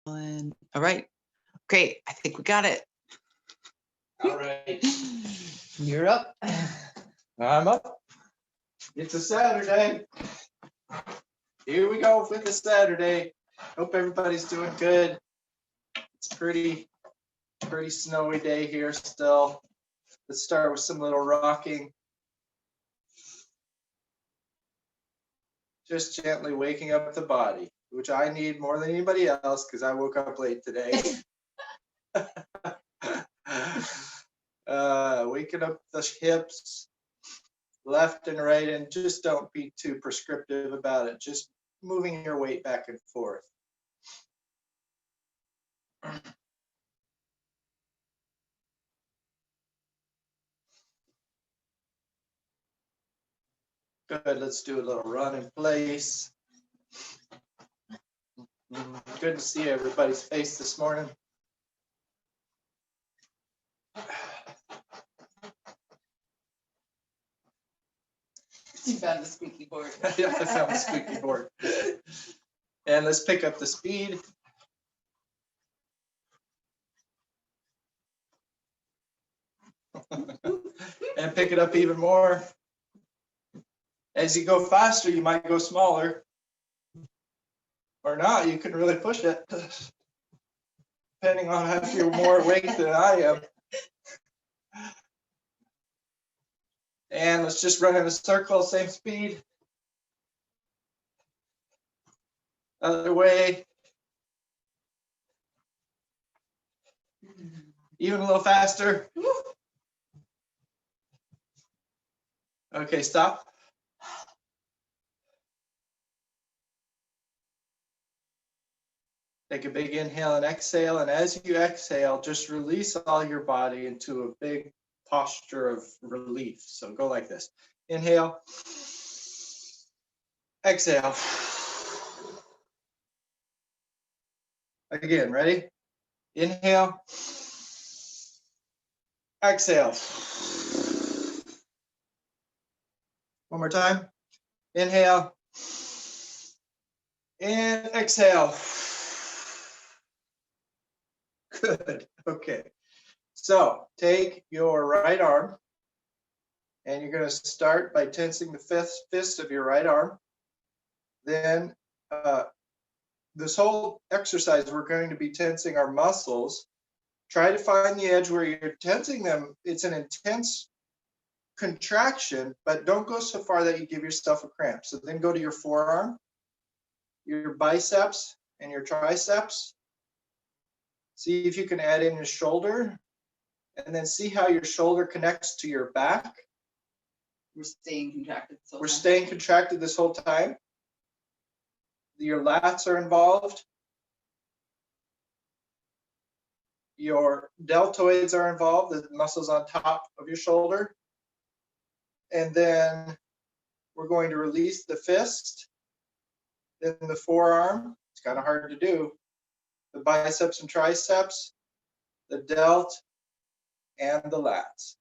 All right. Great. I think we got it. All right. You're up. I'm up. It's a Saturday. Here we go with the Saturday. Hope everybody's doing good. It's pretty snowy day here still. Let's start with some little rocking. Just gently waking up the body, which I need more than anybody else because I woke up late today. Waking up the hips, left and right, and just don't be too prescriptive about it. Just moving your weight back and forth. Good, let's do a little run in place. Good to see everybody's face this morning. You found the squeaky board. Yeah, I found the squeaky board. And let's pick up the speed. And pick it up even more. As you go faster, you might go smaller. Or not, you can really push it. Depending on if you're more awake than I am. And let's just run in a circle, same speed. Other way. Even a little faster. Okay, stop. Take a big inhale and exhale. And as you exhale, just release all your body into a big posture of relief. So go like this. Inhale. Exhale. Again, ready? Inhale. Exhale. One more time. Inhale. And exhale. Good. Okay. So take your right arm and you're going to start by tensing the fist of your right arm. Then this whole exercise, we're going to be tensing our muscles. Try to find the edge where you're tensing them. It's an intense contraction, but don't go so far that you give yourself a cramp. So then go to your forearm, your biceps, and your triceps. See if you can add in your shoulder, and then see how your shoulder connects to your back. We're staying contracted. We're staying contracted this whole time. Your lats are involved. Your deltoids are involved, the muscles on top of your shoulder. And then we're going to release the fist, then the forearm. It's kind of hard to do. The biceps and triceps, the delt, and the lats.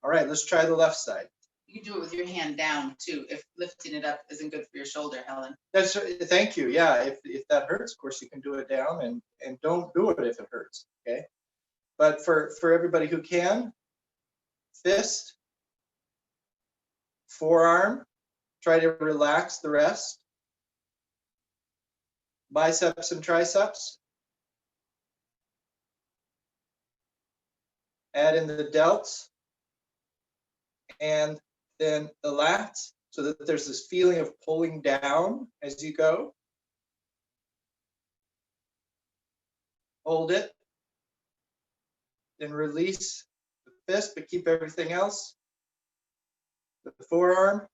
All right, let's try the left side. You can do it with your hand down too, if lifting it up isn't good for your shoulder, Helen. Thank you. Yeah, if that hurts, of course, you can do it down, and don't do it if it hurts, okay? But for everybody who can, fist, forearm, try to relax the rest. Biceps and triceps. Add in the delts. And then the lats, so that there's this feeling of pulling down as you go. Hold it. Then release the fist, but keep everything else. The forearm,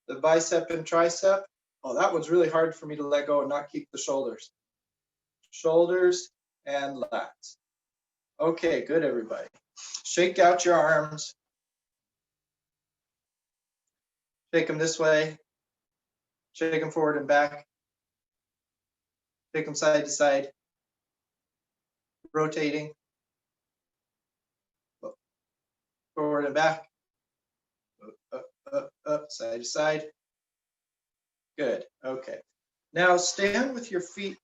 the bicep and tricep. Oh, that one's really hard for me to let go and not keep the shoulders. Shoulders and lats. Okay, good, everybody. Shake out your arms. Shake them this way. Shake them forward and back. Shake them side to side. Rotating. Forward and back. Up, side to side. Good. Okay. Now stand with your feet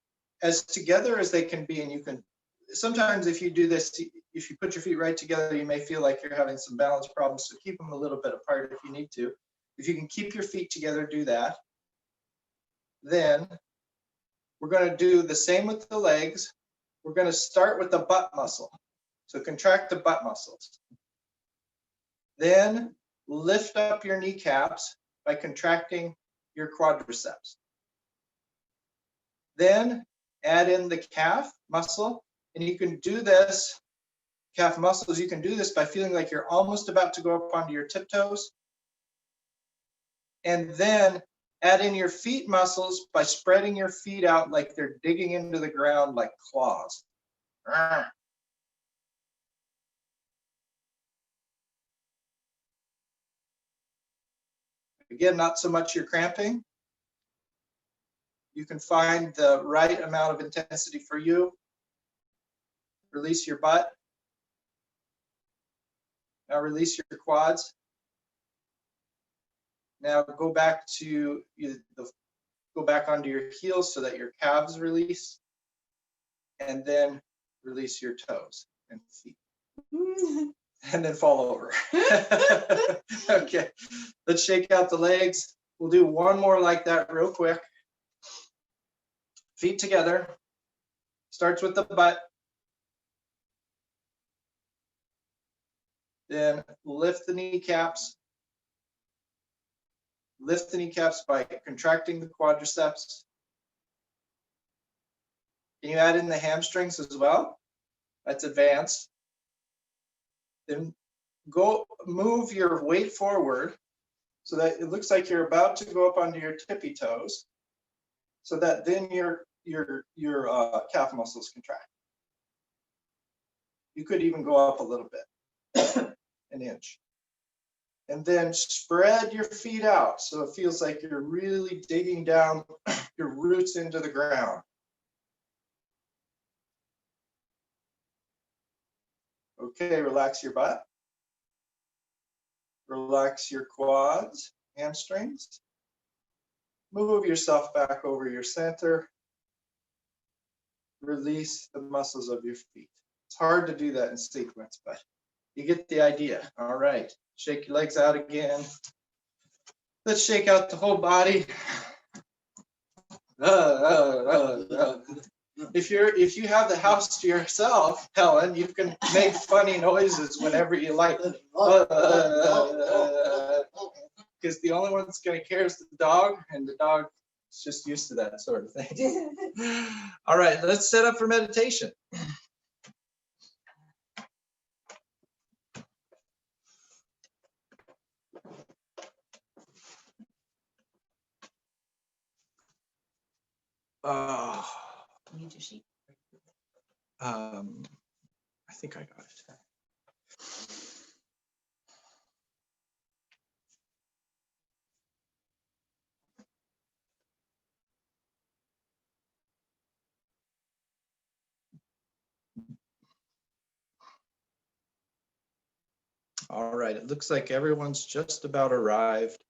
as together as they can be. And you can, sometimes if you do this, if you put your feet right together, you may feel like you're having some balance problems. So keep them a little bit apart if you need to. If you can keep your feet together, do that. Then we're going to do the same with the legs. We're going to start with the butt muscle. So contract the butt muscles. Then lift up your kneecaps by contracting your quadriceps. Then add in the calf muscle, and you can do this, calf muscles, you can do this by feeling like you're almost about to go up onto your tiptoes. And then add in your feet muscles by spreading your feet out like they're digging into the ground like claws. Again, not so much you're cramping. You can find the right amount of intensity for you. Release your butt. Now release your quads. Now go back to go back onto your heels so that your calves release, and then release your toes and feet. And then fall over. Okay, let's shake out the legs. We'll do one more like that real quick. Feet together. Starts with the butt. Then lift the kneecaps. Lift the kneecaps by contracting the quadriceps. Can you add in the hamstrings as well? That's advanced. Then go move your weight forward so that it looks like you're about to go up onto your tippy toes, so that then your calf muscles contract. You could even go up a little bit, an inch. And then spread your feet out so it feels like you're really digging down your roots into the ground. Okay, relax your butt. Relax your quads, hamstrings. Move yourself back over your center. Release the muscles of your feet. It's hard to do that in sequence, but you get the idea. All right, shake your legs out again. Let's shake out the whole body. If you have the house to yourself, Helen, you can make funny noises whenever you like. Because the only one that's going to care is the dog, and the dog is just used to that sort of thing. All right, let's set up for meditation. Need your sheet. I think I got it. All right, it looks like everyone's just about arrived.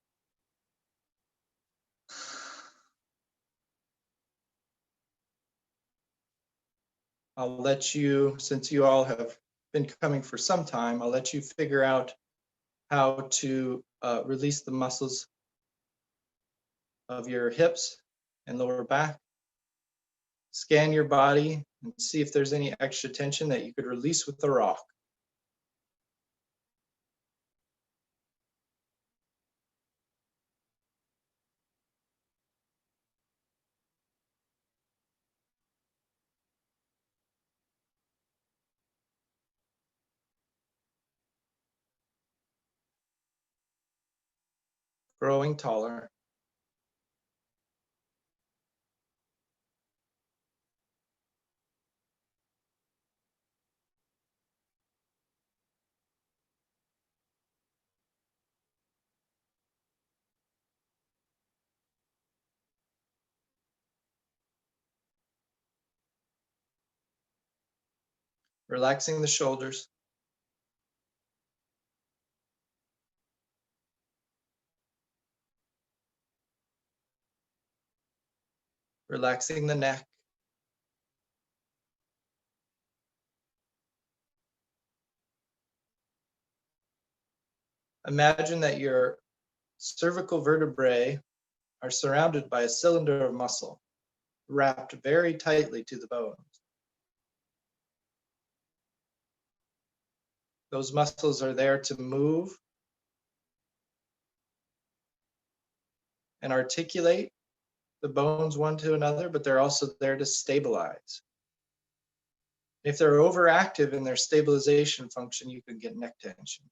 I'll let you, since you all have been coming for some time, I'll let you figure out how to release the muscles of your hips and lower back. Scan your body and see if there's any extra tension that you could release with the rock. Growing taller. Relaxing the shoulders. Relaxing the neck. Imagine that your cervical vertebrae are surrounded by a cylinder of muscle, wrapped very tightly to the bones. Those muscles are there to move and articulate the bones one to another, but they're also there to stabilize. If they're overactive in their stabilization function, you can get neck tension.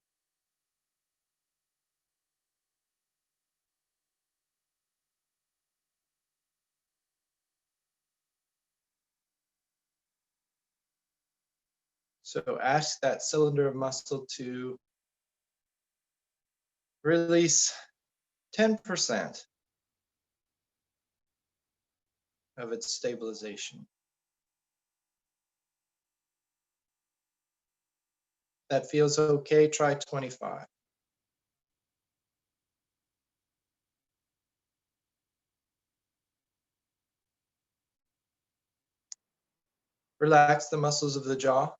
So ask that cylinder of muscle to release 10% of its stabilization. That feels okay, try 25. Relax the muscles of the jaw.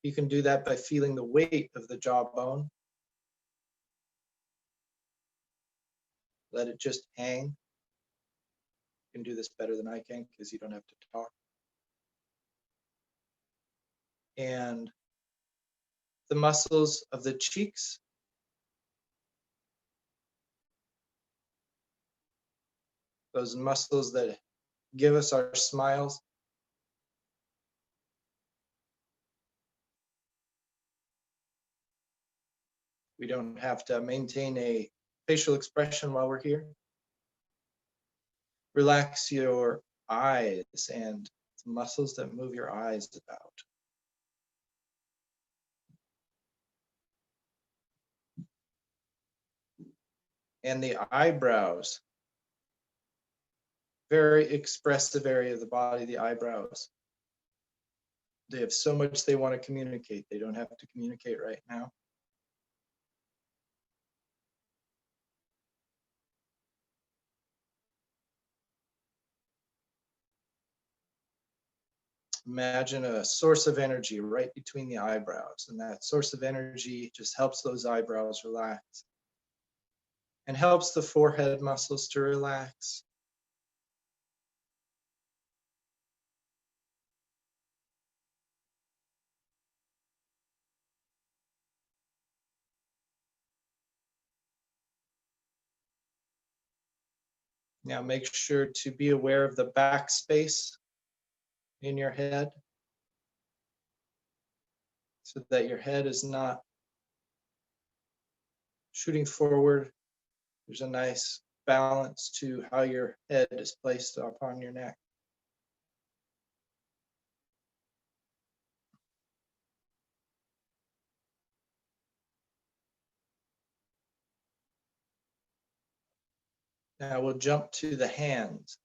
You can do that by feeling the weight of the jawbone. Let it just hang. You can do this better than I can because you don't have to talk. And the muscles of the cheeks. Those muscles that give us our smiles. We don't have to maintain a facial expression while we're here. Relax your eyes and the muscles that move your eyes about. And the eyebrows. Very expressive area of the body, the eyebrows. They have so much they want to communicate. They don't have to communicate right now. Imagine a source of energy right between the eyebrows, and that source of energy just helps those eyebrows relax and helps the forehead muscles to relax. Now make sure to be aware of the back space in your head so that your head is not shooting forward. There's a nice balance to how your head is placed upon your neck. Now we'll jump to the hands.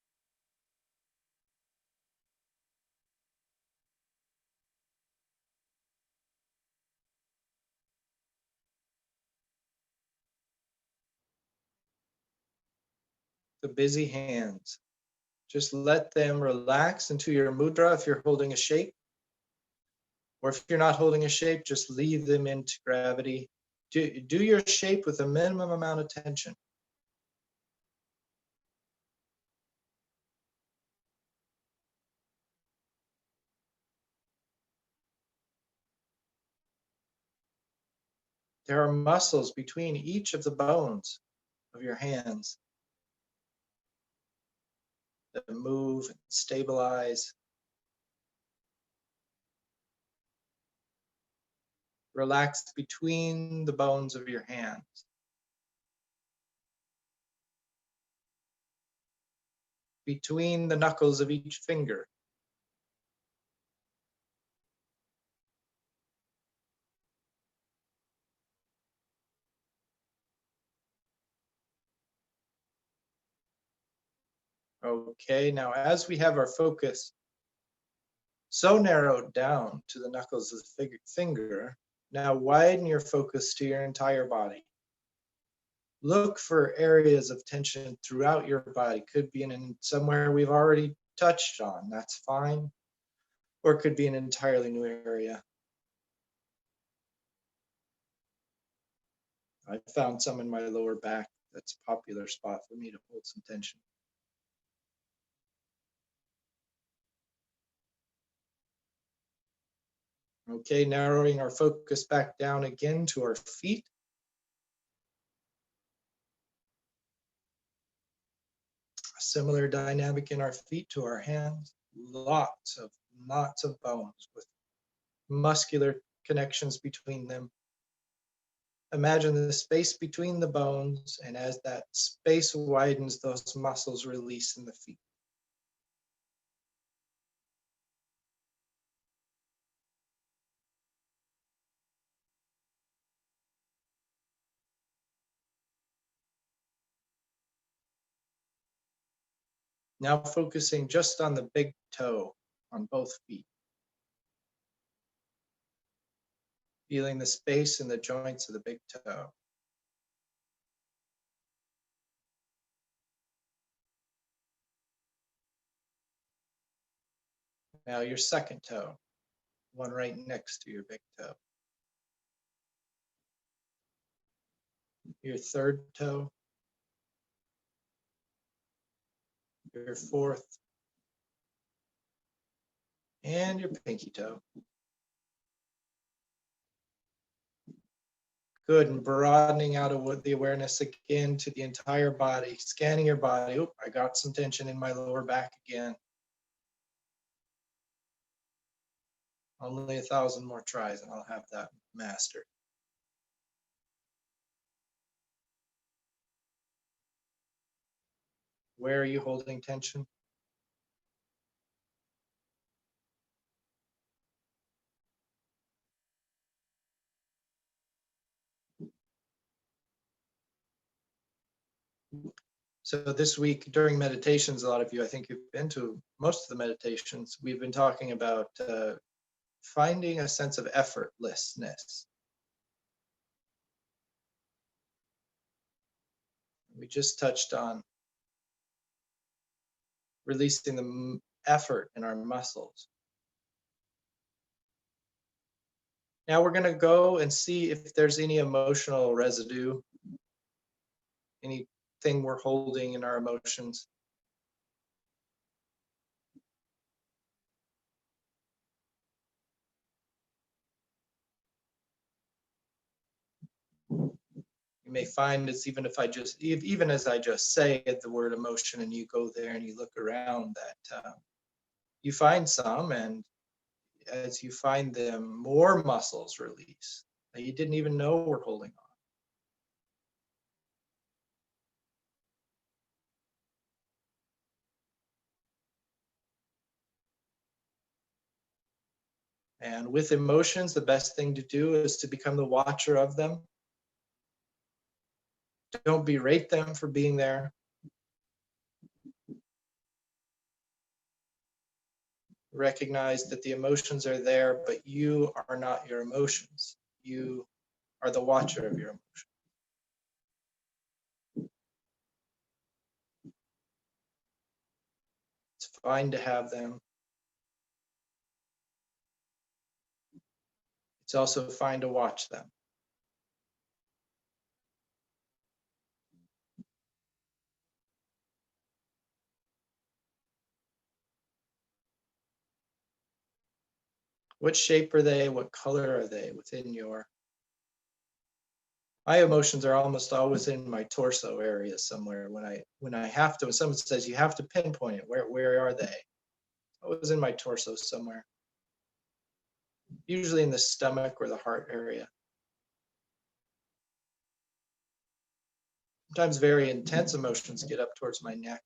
The busy hands. Just let them relax into your mudra if you're holding a shape. Or if you're not holding a shape, just leave them into gravity. Do your shape with a minimum amount of tension. There are muscles between each of the bones of your hands that move and stabilize. Relax between the bones of your hands. Between the knuckles of each finger. Okay, now as we have our focus so narrowed down to the knuckles of the finger, now widen your focus to your entire body. Look for areas of tension throughout your body. Could be in somewhere we've already touched on, that's fine. Or it could be an entirely new area. I found some in my lower back. That's a popular spot for me to hold some tension. Okay, narrowing our focus back down again to our feet. A similar dynamic in our feet to our hands. Lots of bones with muscular connections between them. Imagine the space between the bones, and as that space widens, those muscles release in the feet. Now focusing just on the big toe on both feet. Feeling the space in the joints of the big toe. Now your second toe, one right next to your big toe. Your third toe. Your fourth. And your pinky toe. Good, and broadening out of the awareness again to the entire body, scanning your body. Oh, I got some tension in my lower back again. Only 1,000 more tries and I'll have that mastered. Where are you holding tension? So this week during meditations, a lot of you, I think you've been to most of the meditations, we've been talking about finding a sense of effortlessness. We just touched on releasing the effort in our muscles. Now we're going to go and see if there's any emotional residue, anything we're holding in our emotions. You may find it's even as I just say the word emotion and you go there and you look around that you find some, and as you find them, more muscles release that you didn't even know were holding on. And with emotions, the best thing to do is to become the watcher of them. Don't berate them for being there. Recognize that the emotions are there, but you are not your emotions. You are the watcher of your emotions. It's fine to have them. It's also fine to watch them. What shape are they? What color are they within your? My emotions are almost always in my torso area somewhere. When I have to, when someone says you have to pinpoint it, where are they? Always in my torso somewhere. Usually in the stomach or the heart area. Sometimes very intense emotions get up towards my neck.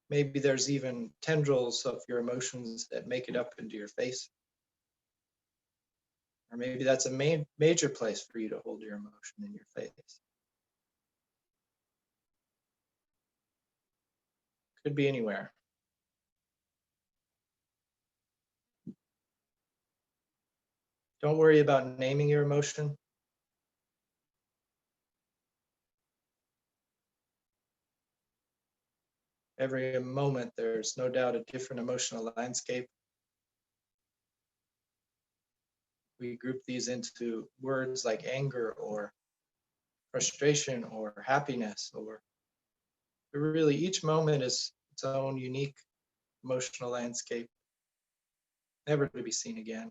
Maybe there's even tendrils of your emotions that make it up into your face. Or maybe that's a major place for you to hold your emotion in your face. Could be anywhere. Don't worry about naming your emotion. Every moment, there's no doubt a different emotional landscape. We group these into words like anger or frustration or happiness, or really each moment is its own unique emotional landscape, never to be seen again.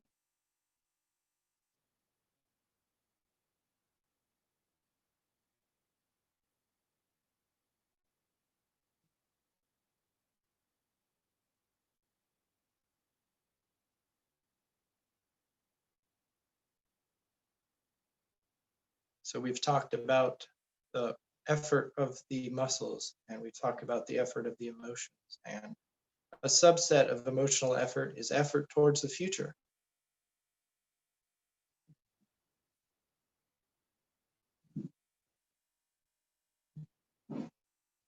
So we've talked about the effort of the muscles, and we've talked about the effort of the emotions. And a subset of emotional effort is effort towards the future.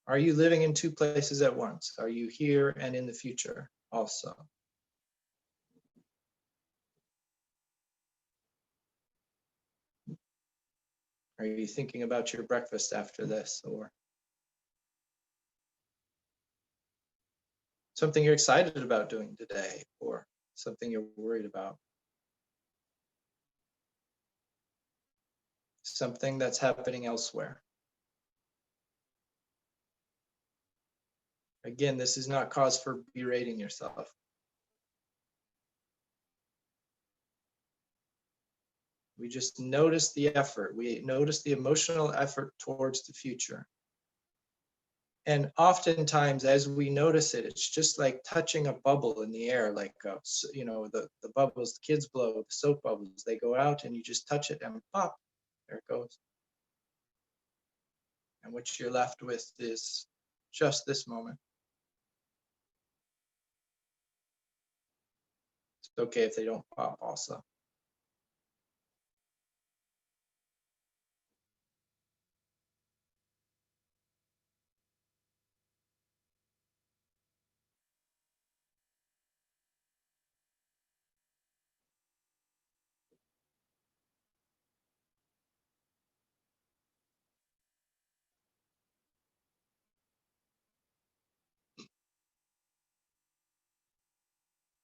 Are you living in two places at once? Are you here and in the future also? Are you thinking about your breakfast after this, or something you're excited about doing today, or something you're worried about? Something that's happening elsewhere. Again, this is not cause for berating yourself. We just notice the effort. We notice the emotional effort towards the future. And oftentimes, as we notice it, it's just like touching a bubble in the air, like, the bubbles the kids blow, the soap bubbles, they go out and you just touch it and pop, there it goes. And what you're left with is just this moment. It's okay if they don't pop also.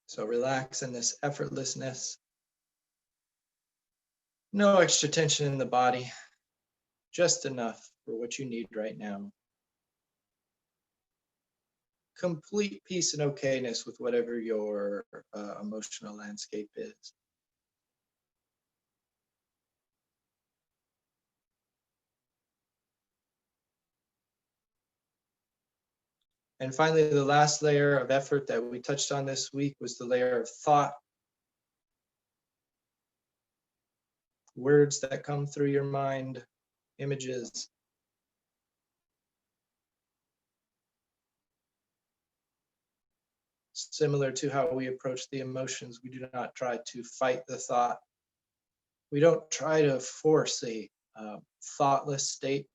So relax in this effortlessness. No extra tension in the body, just enough for what you need right now. Complete peace and okayness with whatever your emotional landscape is. And finally, the last layer of effort that we touched on this week was the layer of thought. Words that come through your mind, images. Similar to how we approach the emotions, we do not try to fight the thought. We don't try to force a thoughtless state.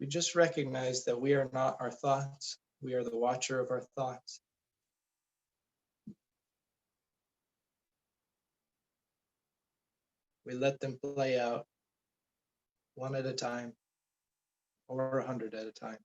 We just recognize that we are not our thoughts. We are the watcher of our thoughts. We let them play out one at a time or 100 at a time.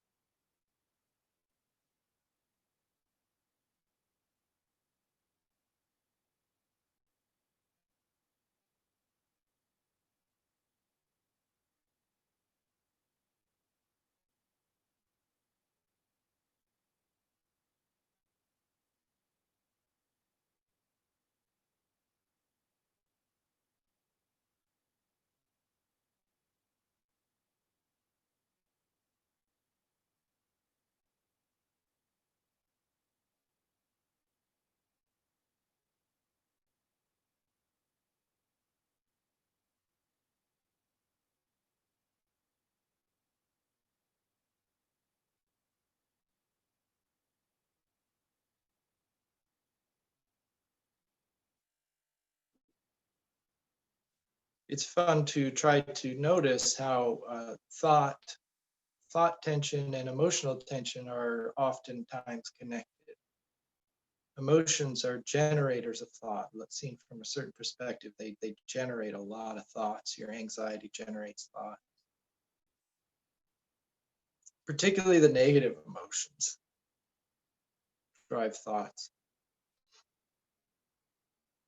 It's fun to try to notice how thought tension and emotional tension are oftentimes connected. Emotions are generators of thought. Let's see, from a certain perspective, they generate a lot of thoughts. Your anxiety generates thought, particularly the negative emotions drive thoughts.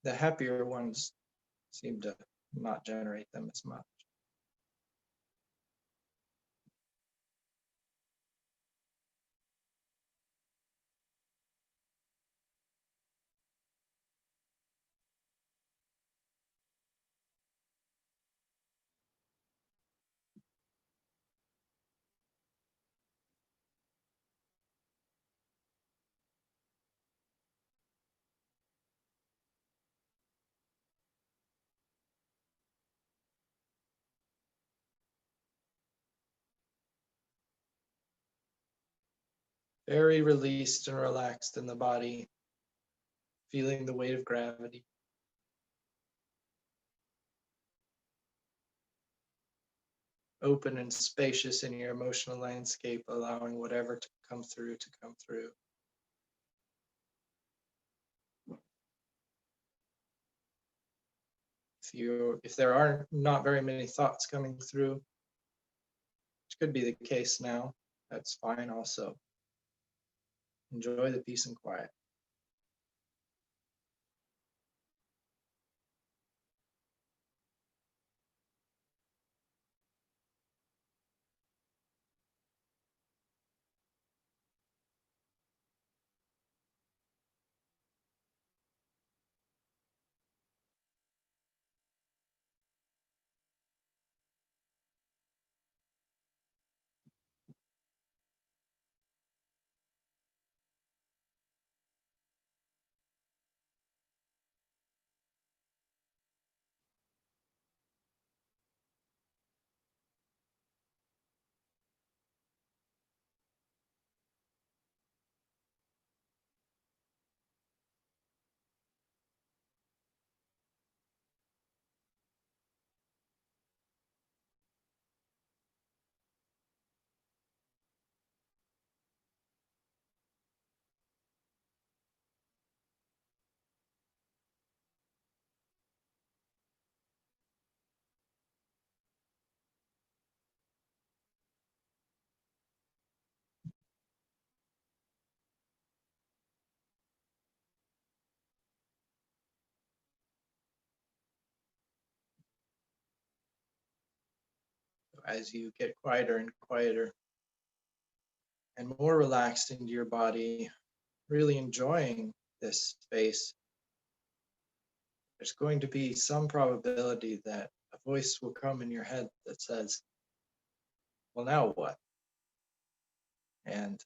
The happier ones seem to not generate them as much. Very released and relaxed in the body, feeling the weight of gravity. Open and spacious in your emotional landscape, allowing whatever to come through to come through. If there are not very many thoughts coming through, which could be the case now, that's fine also. Enjoy the peace and quiet. As you get quieter and quieter and more relaxed into your body, really enjoying this space, there's going to be some probability that a voice will come in your head that says, well, now what? And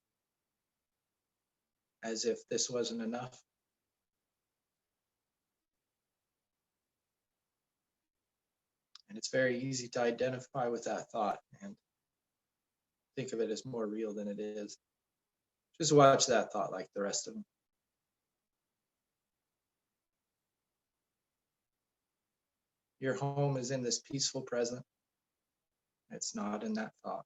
as if this wasn't enough, and it's very easy to identify with that thought and think of it as more real than it is. Just watch that thought like the rest of them. Your home is in this peaceful present. It's not in that thought.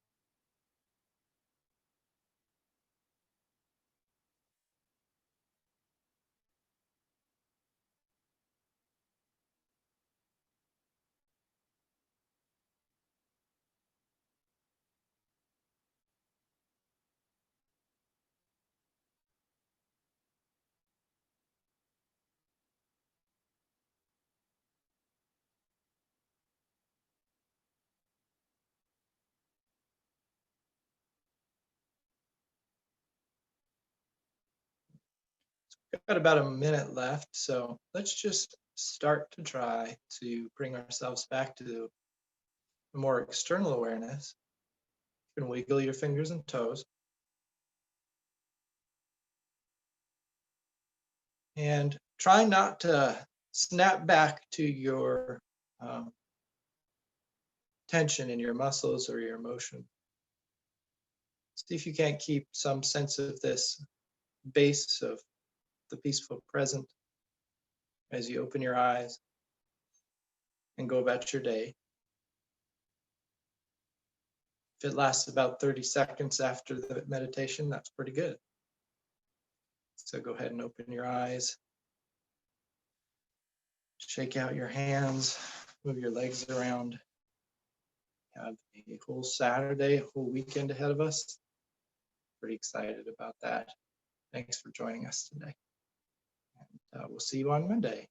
Got about a minute left, so let's just start to try to bring ourselves back to a more external awareness. You can wiggle your fingers and toes. And try not to snap back to your tension in your muscles or your emotion. See if you can't keep some sense of this base of the peaceful present as you open your eyes and go about your day. If it lasts about 30 seconds after the meditation, that's pretty good. So go ahead and open your eyes. Shake out your hands, move your legs around. Have a whole Saturday, a whole weekend ahead of us. Pretty excited about that. Thanks for joining us today. And we'll see you on Monday.